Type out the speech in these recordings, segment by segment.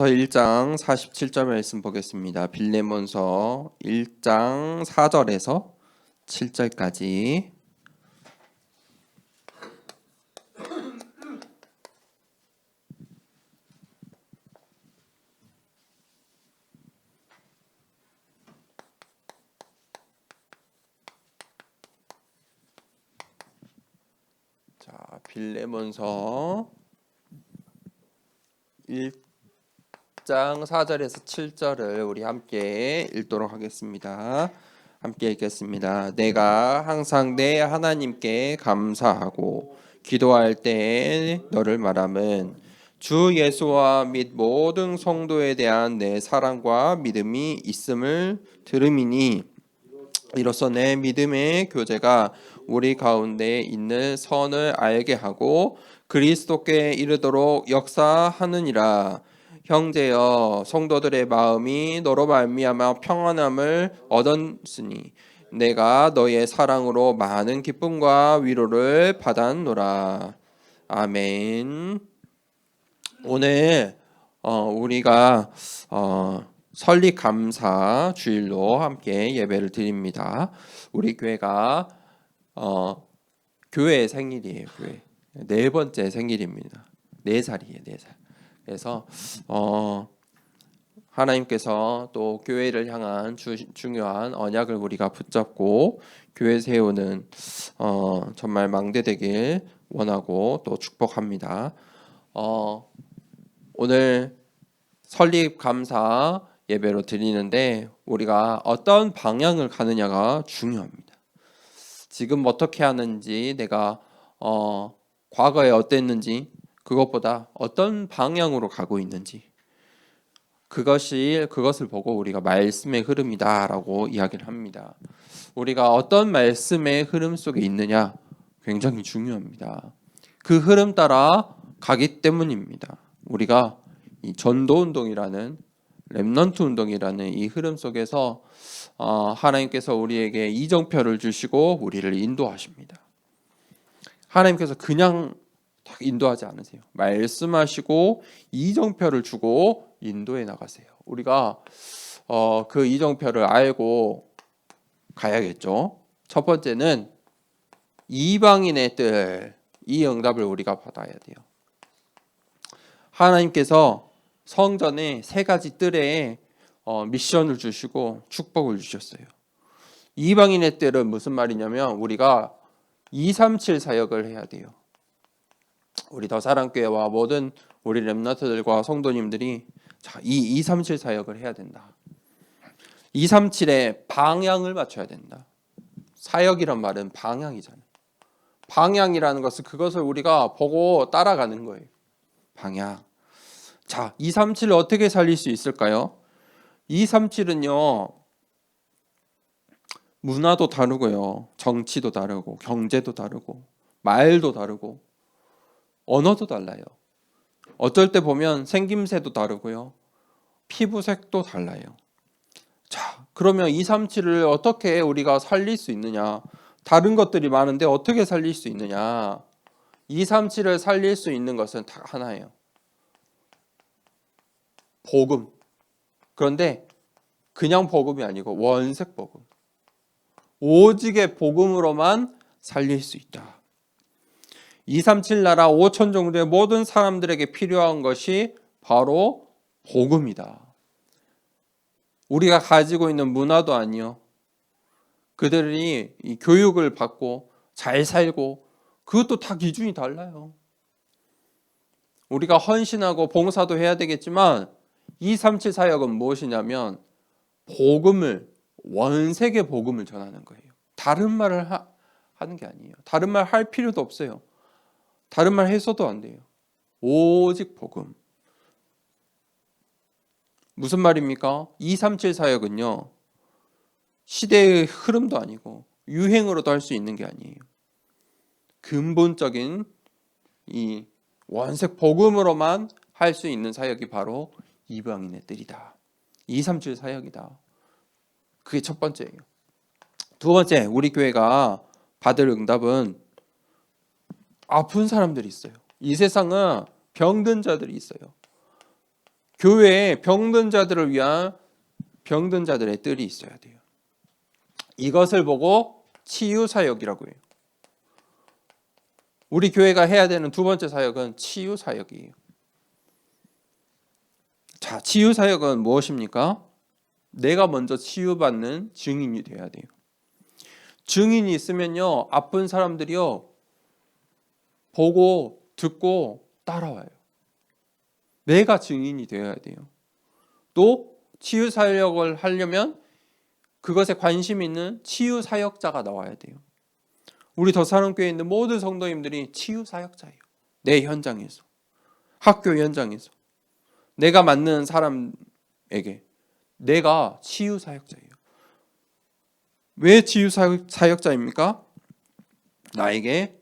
1장 47절 말씀 보겠습니다. 빌레몬서 1장 4절에서 7절까지. 자, 빌레몬서 1장 4절에서 7절을 우리 함께 읽도록 하겠습니다. 함께 읽겠습니다. 내가 항상 내 하나님께 감사하고 기도할 때 너를 말함은 주 예수와 및 모든 성도에 대한 내 사랑과 믿음이 있음을 들음이니, 이로써 내 믿음의 교제가 우리 가운데 있는 선을 알게 하고 그리스도께 이르도록 역사하느니라. 형제여, 성도들의 마음이 너로 말미암아 평안함을 얻었으니 내가 너의 사랑으로 많은 기쁨과 위로를 받았노라. 아멘. 오늘 우리가 설립 감사 주일로 함께 예배를 드립니다. 우리 교회가 교회의 생일이에요. 교회 네 번째 생일입니다. 4살이에요. 4살. 그래서 하나님께서 또 교회를 향한 중요한 언약을 우리가 붙잡고 교회 세우는 정말 망대되길 원하고 또 축복합니다. 오늘 설립 감사 예배로 드리는데 우리가 어떤 방향을 가느냐가 중요합니다. 지금 어떻게 하는지, 내가 과거에 어땠는지, 그것보다 어떤 방향으로 가고 있는지, 그것을 보고 우리가 말씀의 흐름이다라고 이야기를 합니다. 우리가 어떤 말씀의 흐름 속에 있느냐 굉장히 중요합니다. 그 흐름 따라 가기 때문입니다. 우리가 이 전도운동이라는, 렘넌트 운동이라는 이 흐름 속에서 하나님께서 우리에게 이정표를 주시고 우리를 인도하십니다. 하나님께서 그냥 딱 인도하지 않으세요. 말씀하시고 이정표를 주고 인도해 나가세요. 우리가 그 이정표를 알고 가야겠죠. 첫 번째는 이방인의 뜻, 이 응답을 우리가 받아야 돼요. 하나님께서 성전에 3가지 뜰에 미션을 주시고 축복을 주셨어요. 이방인의 뜰은 무슨 말이냐면 우리가 237 사역을 해야 돼요. 우리 더사랑교회와 모든 우리 렘넌트들과 성도님들이 이 237 사역을 해야 된다. 237의 방향을 맞춰야 된다. 사역이란 말은 방향이잖아요. 방향이라는 것은 그것을 우리가 보고 따라가는 거예요. 방향. 자, 237을 어떻게 살릴 수 있을까요? 237은요, 문화도 다르고요, 정치도 다르고, 경제도 다르고, 말도 다르고, 언어도 달라요. 어쩔 때 보면 생김새도 다르고요, 피부색도 달라요. 자, 그러면 237을 어떻게 우리가 살릴 수 있느냐? 다른 것들이 많은데 어떻게 살릴 수 있느냐? 237을 살릴 수 있는 것은 다 하나예요. 복음. 그런데 그냥 복음이 아니고 원색 복음. 오직의 복음으로만 살릴 수 있다. 237 나라 5천 정도의 모든 사람들에게 필요한 것이 바로 복음이다. 우리가 가지고 있는 문화도 아니요, 그들이 이 교육을 받고 잘 살고, 그것도 다 기준이 달라요. 우리가 헌신하고 봉사도 해야 되겠지만 237 사역은 무엇이냐면 복음을, 원색의 복음을 전하는 거예요. 다른 말을 하는 게 아니에요. 다른 말 할 필요도 없어요. 다른 말 해서도 안 돼요. 오직 복음. 무슨 말입니까? 237 사역은요, 시대의 흐름도 아니고 유행으로도 할 수 있는 게 아니에요. 근본적인 이 원색 복음으로만 할 수 있는 사역이 바로 이방인의 뜰이다. 237 사역이다. 그게 첫 번째예요. 두 번째, 우리 교회가 받을 응답은 아픈 사람들이 있어요. 이 세상은 병든 자들이 있어요. 교회에 병든 자들을 위한 병든 자들의 뜰이 있어야 돼요. 이것을 보고 치유 사역이라고 해요. 우리 교회가 해야 되는 두 번째 사역은 치유 사역이에요. 자, 치유 사역은 무엇입니까? 내가 먼저 치유받는 증인이 돼야 돼요. 증인이 있으면요, 아픈 사람들이요, 보고 듣고 따라와요. 내가 증인이 되어야 돼요. 또 치유 사역을 하려면 그것에 관심 있는 치유 사역자가 나와야 돼요. 우리 더사랑교회에 있는 모든 성도님들이 치유 사역자예요. 내 현장에서, 학교 현장에서, 내가 맞는 사람에게 내가 치유 사역자예요. 왜 치유 사역자입니까? 나에게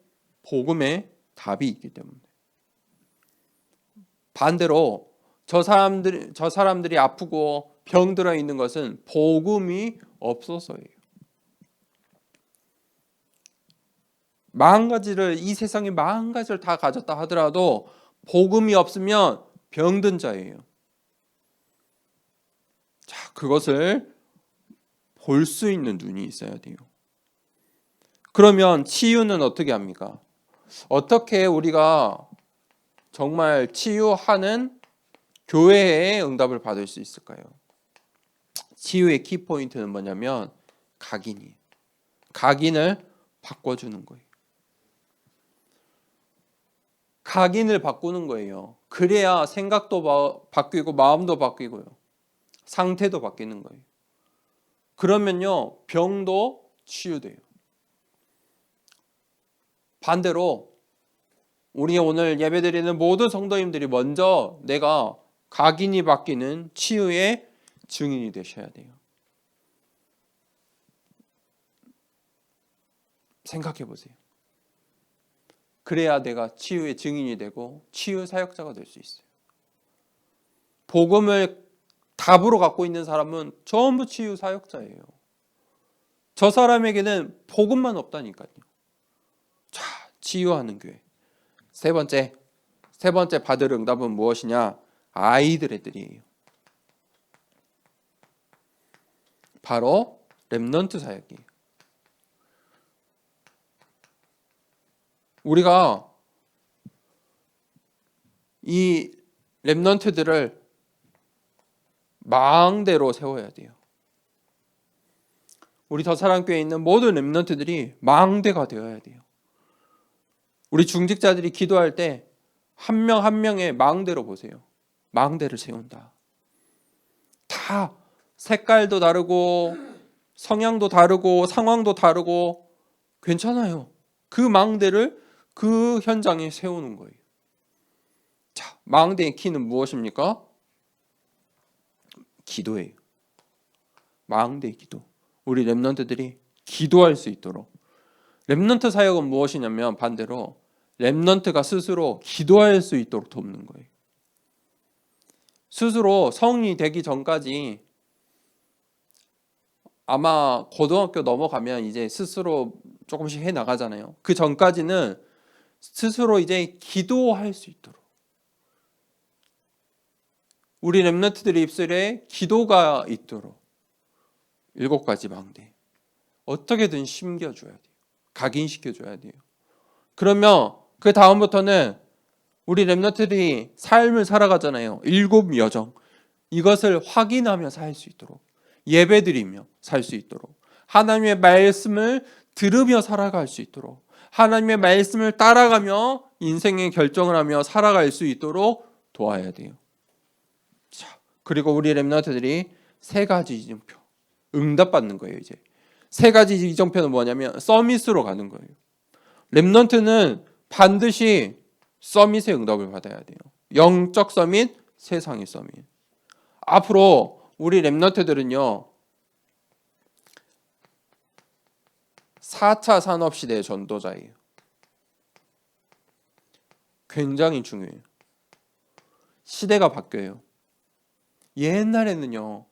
복음의 답이 있기 때문에. 반대로 저 사람들이 아프고 병들어 있는 것은 복음이 없어서예요. 이 세상에 40가지를 다 가졌다 하더라도 복음이 없으면 병든 자예요. 자, 그것을 볼 수 있는 눈이 있어야 돼요. 그러면 치유는 어떻게 합니까? 어떻게 우리가 정말 치유하는 교회의 응답을 받을 수 있을까요? 치유의 키포인트는 뭐냐면 각인이에요. 각인을 바꿔주는 거예요. 각인을 바꾸는 거예요. 그래야 생각도 바뀌고 마음도 바뀌고요. 상태도 바뀌는 거예요. 그러면요, 병도 치유돼요. 반대로 우리 오늘 예배드리는 모든 성도님들이 먼저 내가 각인이 바뀌는 치유의 증인이 되셔야 돼요. 생각해 보세요. 그래야 내가 치유의 증인이 되고 치유 사역자가 될 수 있어요. 복음을 답으로 갖고 있는 사람은 전부 치유 사역자예요. 저 사람에게는 복음만 없다니까요. 자, 치유하는 교회. 세 번째 받을 응답은 무엇이냐? 아이들의 뜰이에요. 바로 렘넌트 사역이에요. 우리가 이 렘넌트들을 망대로 세워야 돼요. 우리 더사랑교회에 있는 모든 렘넌트들이 망대가 되어야 돼요. 우리 중직자들이 기도할 때 한 명 한 명의 망대로 보세요. 망대를 세운다. 다 색깔도 다르고 성향도 다르고 상황도 다르고 괜찮아요. 그 망대를 그 현장에 세우는 거예요. 자, 망대의 키는 무엇입니까? 기도예요. 망대의 기도. 우리 렘넌트들이 기도할 수 있도록. 렘넌트 사역은 무엇이냐면 반대로 렘넌트가 스스로 기도할 수 있도록 돕는 거예요. 스스로 성인이 되기 전까지 아마 고등학교 넘어가면 이제 스스로 조금씩 해 나가잖아요. 그 전까지는 스스로 이제 기도할 수 있도록. 우리 렘넌트들의 입술에 기도가 있도록 7가지 망대. 어떻게든 심겨줘야 돼요. 각인시켜줘야 돼요. 그러면 그 다음부터는 우리 렘넌트들이 삶을 살아가잖아요. 7여정. 이것을 확인하며 살 수 있도록. 예배드리며 살 수 있도록. 하나님의 말씀을 들으며 살아갈 수 있도록. 하나님의 말씀을 따라가며 인생의 결정을 하며 살아갈 수 있도록 도와야 돼요. 자, 그리고 우리 렘넌트들이 3가지 이정표. 응답받는 거예요, 이제. 3가지 이정표는 뭐냐면 서밋으로 가는 거예요. 렘넌트는 반드시 서밋의 응답을 받아야 돼요. 영적 서밋, 세상의 서밋. 앞으로 우리 렘넌트들은요, 4차 산업시대의 전도자예요. 굉장히 중요해요. 시대가 바뀌어요. 옛날에는요,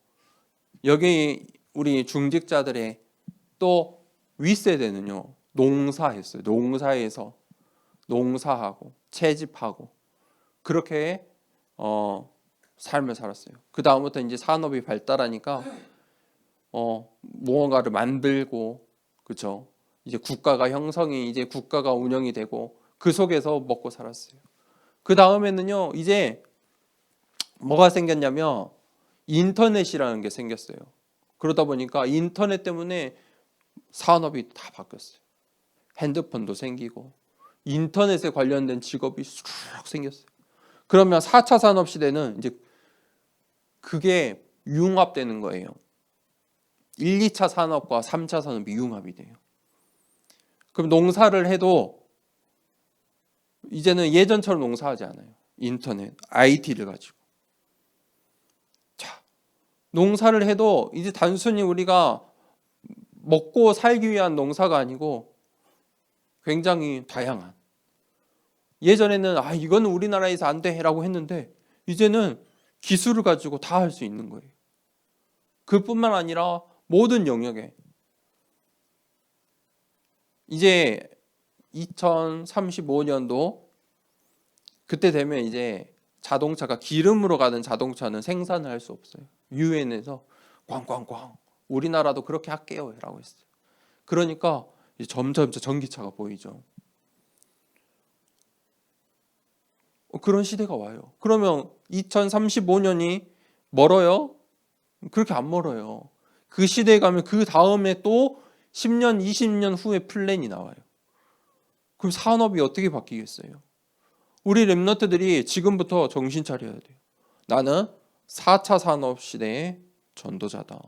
여기 우리 중직자들의 또 윗세대는요, 농사했어요. 농사에서 농사하고 채집하고 그렇게 삶을 살았어요. 그 다음부터 이제 산업이 발달하니까 무언가를 만들고, 그렇죠? 이제 국가가 형성이, 이제 국가가 운영이 되고 그 속에서 먹고 살았어요. 그 다음에는요, 이제 뭐가 생겼냐면 인터넷이라는 게 생겼어요. 그러다 보니까 인터넷 때문에 산업이 다 바뀌었어요. 핸드폰도 생기고 인터넷에 관련된 직업이 쑥 생겼어요. 그러면 4차 산업 시대는 이제 그게 융합되는 거예요. 1, 2차 산업과 3차 산업이 융합이 돼요. 그럼 농사를 해도 이제는 예전처럼 농사하지 않아요. 인터넷, IT를 가지고. 자, 농사를 해도 이제 단순히 우리가 먹고 살기 위한 농사가 아니고 굉장히 다양한. 예전에는 이건 우리나라에서 안 돼라고 했는데 이제는 기술을 가지고 다 할 수 있는 거예요. 그뿐만 아니라 모든 영역에 이제 2035년도 그때 되면 이제 자동차가 기름으로 가는 자동차는 생산을 할 수 없어요. 유엔에서 꽝꽝꽝 우리나라도 그렇게 할게요 라고 했어요. 그러니까 이제 점점 전기차가 보이죠. 그런 시대가 와요. 그러면 2035년이 멀어요? 그렇게 안 멀어요. 그 시대에 가면 그 다음에 또 10년, 20년 후에 플랜이 나와요. 그럼 산업이 어떻게 바뀌겠어요? 우리 랩런트들이 지금부터 정신 차려야 돼요. 나는 4차 산업 시대의 전도자다.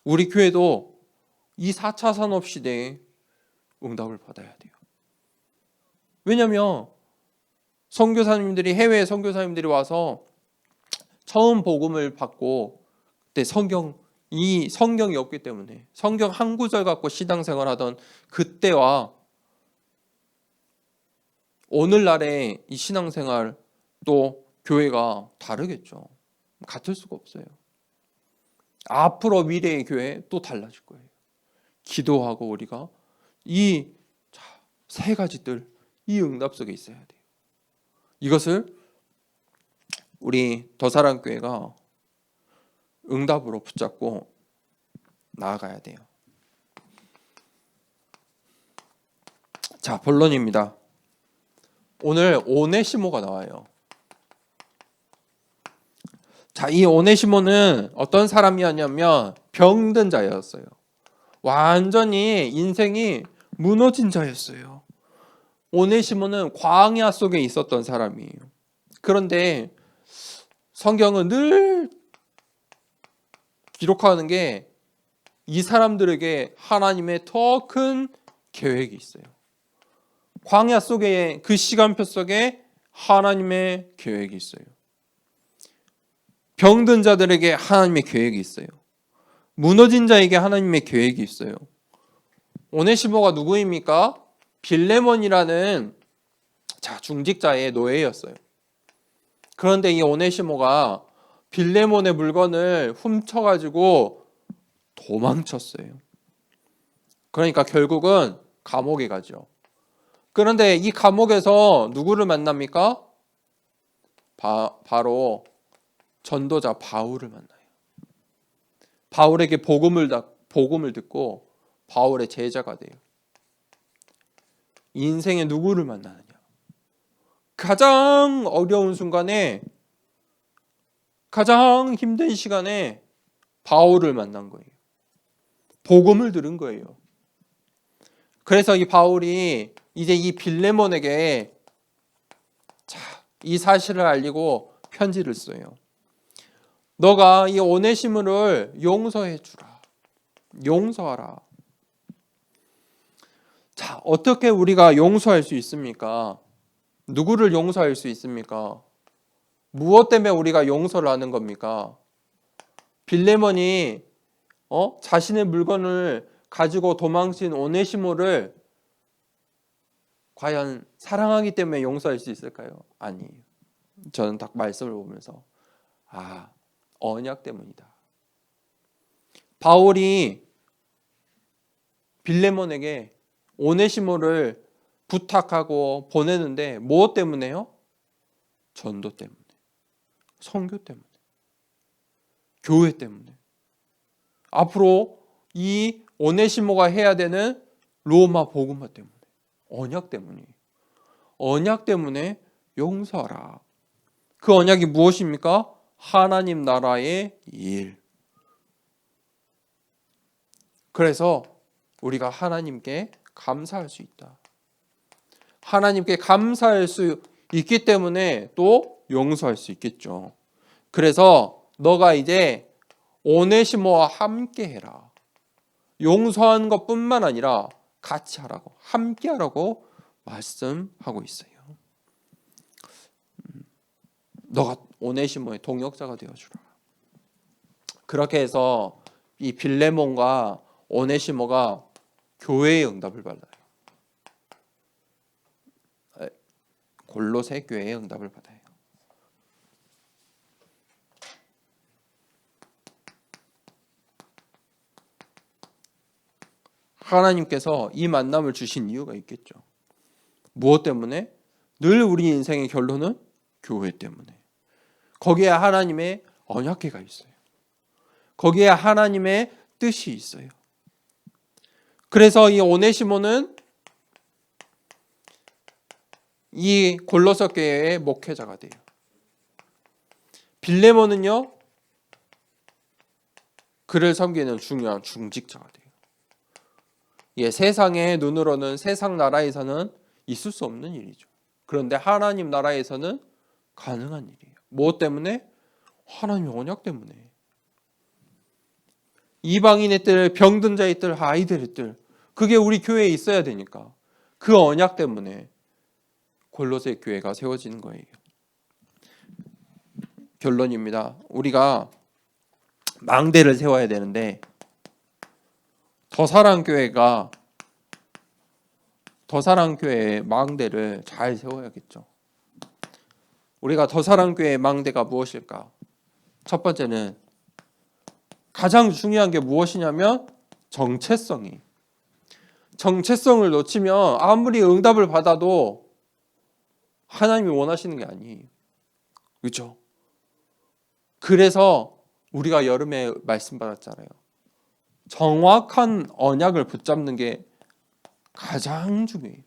우리 교회도 이 4차 산업 시대에 응답을 받아야 돼요. 왜냐하면 선교사님들이 해외 선교사님들이 와서 처음 복음을 받고 그때 성경이 없기 때문에 성경 한 구절 갖고 신앙생활하던 그때와 오늘날의 이 신앙생활 또 교회가 다르겠죠. 같을 수가 없어요. 앞으로 미래의 교회 또 달라질 거예요. 기도하고 우리가 이 세 가지들 이 응답 속에 있어야 돼요. 이것을 우리 더사랑교회가 응답으로 붙잡고 나아가야 돼요. 자, 본론입니다. 오늘 오네시모가 나와요. 자, 이 오네시모는 어떤 사람이었냐면 병든 자였어요. 완전히 인생이 무너진 자였어요. 오네시모는 광야 속에 있었던 사람이에요. 그런데 성경은 늘 기록하는 게 이 사람들에게 하나님의 더 큰 계획이 있어요. 광야 속에 그 시간표 속에 하나님의 계획이 있어요. 병든 자들에게 하나님의 계획이 있어요. 무너진 자에게 하나님의 계획이 있어요. 오네시모가 누구입니까? 빌레몬이라는 중직자의 노예였어요. 그런데 이 오네시모가 빌레몬의 물건을 훔쳐가지고 도망쳤어요. 그러니까 결국은 감옥에 가죠. 그런데 이 감옥에서 누구를 만납니까? 바로 전도자 바울을 만나요. 바울에게 복음을 듣고 바울의 제자가 돼요. 인생에 누구를 만나느냐? 가장 어려운 순간에 가장 힘든 시간에 바울을 만난 거예요. 복음을 들은 거예요. 그래서 이 바울이 이제 이 빌레몬에게 이 사실을 알리고 편지를 써요. 너가 이 오네시모를 용서해 주라. 용서하라. 자, 어떻게 우리가 용서할 수 있습니까? 누구를 용서할 수 있습니까? 무엇 때문에 우리가 용서를 하는 겁니까? 빌레몬이 자신의 물건을 가지고 도망친 오네시모를 과연 사랑하기 때문에 용서할 수 있을까요? 아니에요. 저는 딱 말씀을 보면서 언약 때문이다. 바울이 빌레몬에게 오네시모를 부탁하고 보내는데 무엇 때문에요? 전도 때문에. 선교 때문에, 교회 때문에. 앞으로 이 오네시모가 해야 되는 로마 복음화 때문에, 언약 때문에. 언약 때문에 용서하라. 그 언약이 무엇입니까? 하나님 나라의 일. 그래서 우리가 하나님께 감사할 수 있다. 하나님께 감사할 수 있기 때문에 또 용서할 수 있겠죠. 그래서 너가 이제 오네시모와 함께 해라. 용서한 것뿐만 아니라 같이 하라고, 함께 하라고 말씀하고 있어요. 너가 오네시모의 동역자가 되어주라. 그렇게 해서 이 빌레몬과 오네시모가 교회의 응답을 받아요. 골로새 교회의 응답을 받아요. 하나님께서 이 만남을 주신 이유가 있겠죠. 무엇 때문에? 늘 우리 인생의 결론은 교회 때문에. 거기에 하나님의 언약궤가 있어요. 거기에 하나님의 뜻이 있어요. 그래서 이 오네시모는 이 골로새 교회의 목회자가 돼요. 빌레몬은요, 그를 섬기는 중요한 중직자가 돼요. 예, 세상의 눈으로는, 세상 나라에서는 있을 수 없는 일이죠. 그런데 하나님 나라에서는 가능한 일이에요. 무엇 때문에? 하나님의 언약 때문에. 이방인의 뜰, 병든 자의 뜰, 아이들의 뜰, 그게 우리 교회에 있어야 되니까 그 언약 때문에 골로새 교회가 세워지는 거예요. 결론입니다. 우리가 망대를 세워야 되는데 더사랑교회의 망대를 잘 세워야겠죠. 우리가 더사랑교회의 망대가 무엇일까? 첫 번째는 가장 중요한 게 무엇이냐면 정체성을 놓치면 아무리 응답을 받아도 하나님이 원하시는 게 아니에요. 그렇죠? 그래서 우리가 여름에 말씀 받았잖아요. 정확한 언약을 붙잡는 게 가장 중요해요.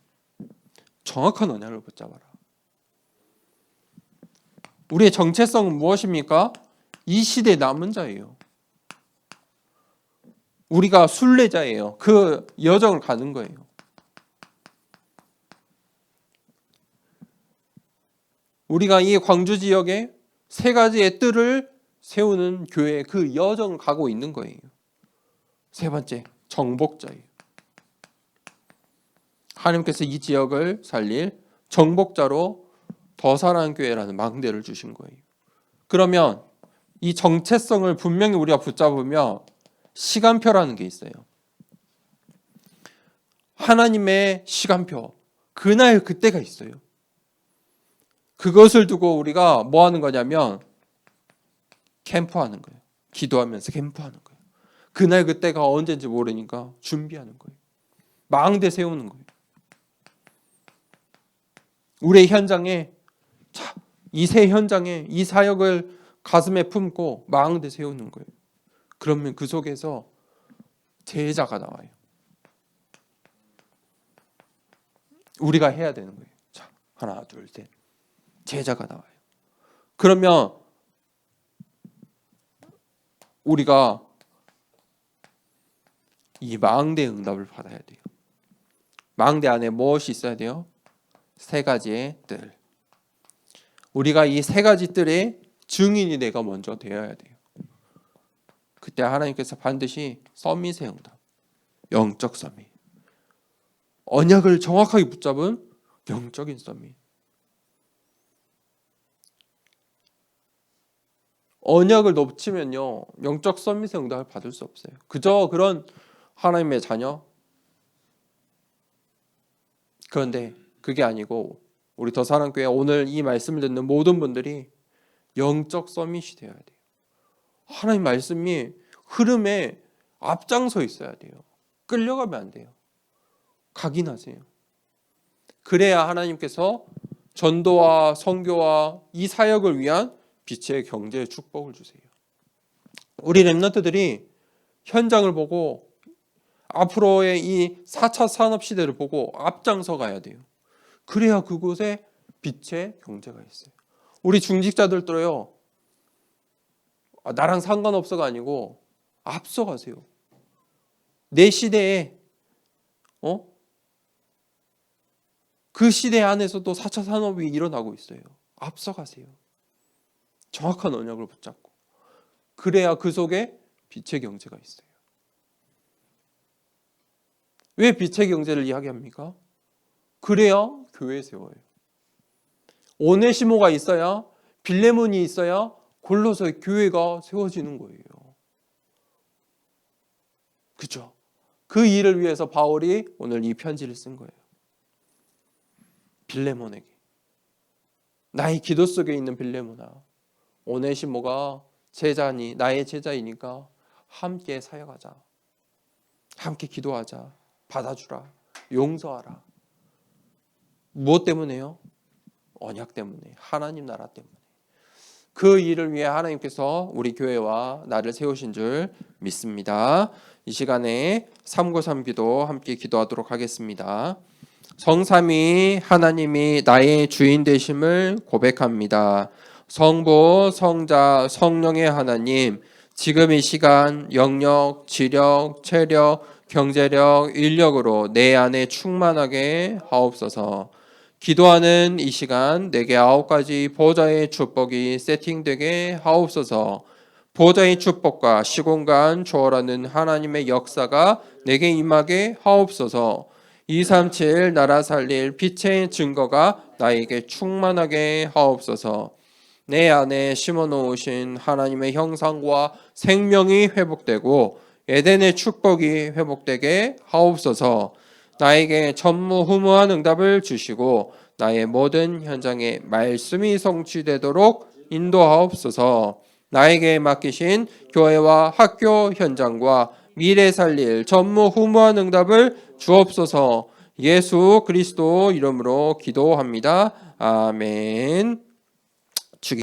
정확한 언약을 붙잡아라. 우리의 정체성은 무엇입니까? 이 시대의 남은 자예요. 우리가 순례자예요. 그 여정을 가는 거예요. 우리가 이 광주 지역에 세 가지의 뜰을 세우는 교회의 그 여정을 가고 있는 거예요. 세 번째, 정복자예요. 하나님께서 이 지역을 살릴 정복자로 더사랑교회라는 망대를 주신 거예요. 그러면 이 정체성을 분명히 우리가 붙잡으면 시간표라는 게 있어요. 하나님의 시간표, 그날 그때가 있어요. 그것을 두고 우리가 뭐 하는 거냐면 캠프하는 거예요. 기도하면서 캠프하는 거예요. 그날 그때가 언제인지 모르니까 준비하는 거예요. 망대 세우는 거예요. 우리의 현장에, 이 새 현장에 이 사역을 가슴에 품고 망대 세우는 거예요. 그러면 그 속에서 제자가 나와요. 우리가 해야 되는 거예요. 자, 하나, 둘, 셋. 제자가 나와요. 그러면 우리가 이 망대의 응답을 받아야 돼요. 망대 안에 무엇이 있어야 돼요? 세 가지의 뜰. 우리가 이 세 가지 뜰의 증인이 내가 먼저 되어야 돼요. 그때 하나님께서 반드시 서밋의 응답, 영적 서밋, 언약을 정확하게 붙잡은 영적인 서밋. 언약을 놓치면요, 영적 서밋의 응답을 받을 수 없어요. 그저 그런 하나님의 자녀. 그런데 그게 아니고 우리 더사랑교회 오늘 이 말씀을 듣는 모든 분들이 영적 서밋이 되어야 돼요. 하나님 말씀이 흐름에 앞장서 있어야 돼요. 끌려가면 안 돼요. 각인하세요. 그래야 하나님께서 전도와 선교와 이 사역을 위한 빛의 경제의 축복을 주세요. 우리 렘넌트들이 현장을 보고 앞으로의 이 4차 산업시대를 보고 앞장서 가야 돼요. 그래야 그곳에 빛의 경제가 있어요. 우리 중직자들도요. 나랑 상관없어가 아니고 앞서가세요. 내 시대에 그 시대 안에서도 4차 산업이 일어나고 있어요. 앞서가세요. 정확한 언약을 붙잡고. 그래야 그 속에 빛의 경제가 있어요. 왜 빛의 경제를 이야기합니까? 그래야 교회 세워요. 오네시모가 있어야, 빌레몬이 있어야 골로새 교회가 세워지는 거예요. 그죠? 그 일을 위해서 바울이 오늘 이 편지를 쓴 거예요. 빌레몬에게. 나의 기도 속에 있는 빌레몬아, 오네시모가 제자니, 나의 제자이니까 함께 사역하자. 함께 기도하자. 받아주라. 용서하라. 무엇 때문에요? 언약 때문에. 하나님 나라 때문에. 그 일을 위해 하나님께서 우리 교회와 나를 세우신 줄 믿습니다. 이 시간에 393 기도 함께 기도하도록 하겠습니다. 성삼위 하나님이 나의 주인 되심을 고백합니다. 성부, 성자, 성령의 하나님, 지금 이 시간 영력, 지력, 체력, 경제력, 인력으로 내 안에 충만하게 하옵소서. 기도하는 이 시간 내게 9가지 보좌의 축복이 세팅되게 하옵소서. 보좌의 축복과 시공간 초월하는 하나님의 역사가 내게 임하게 하옵소서. 237 나라 살릴 빛의 증거가 나에게 충만하게 하옵소서. 내 안에 심어놓으신 하나님의 형상과 생명이 회복되고 에덴의 축복이 회복되게 하옵소서. 나에게 전무후무한 응답을 주시고 나의 모든 현장에 말씀이 성취되도록 인도하옵소서. 나에게 맡기신 교회와 학교 현장과 미래 살릴 전무후무한 응답을 주옵소서. 예수 그리스도 이름으로 기도합니다. 아멘.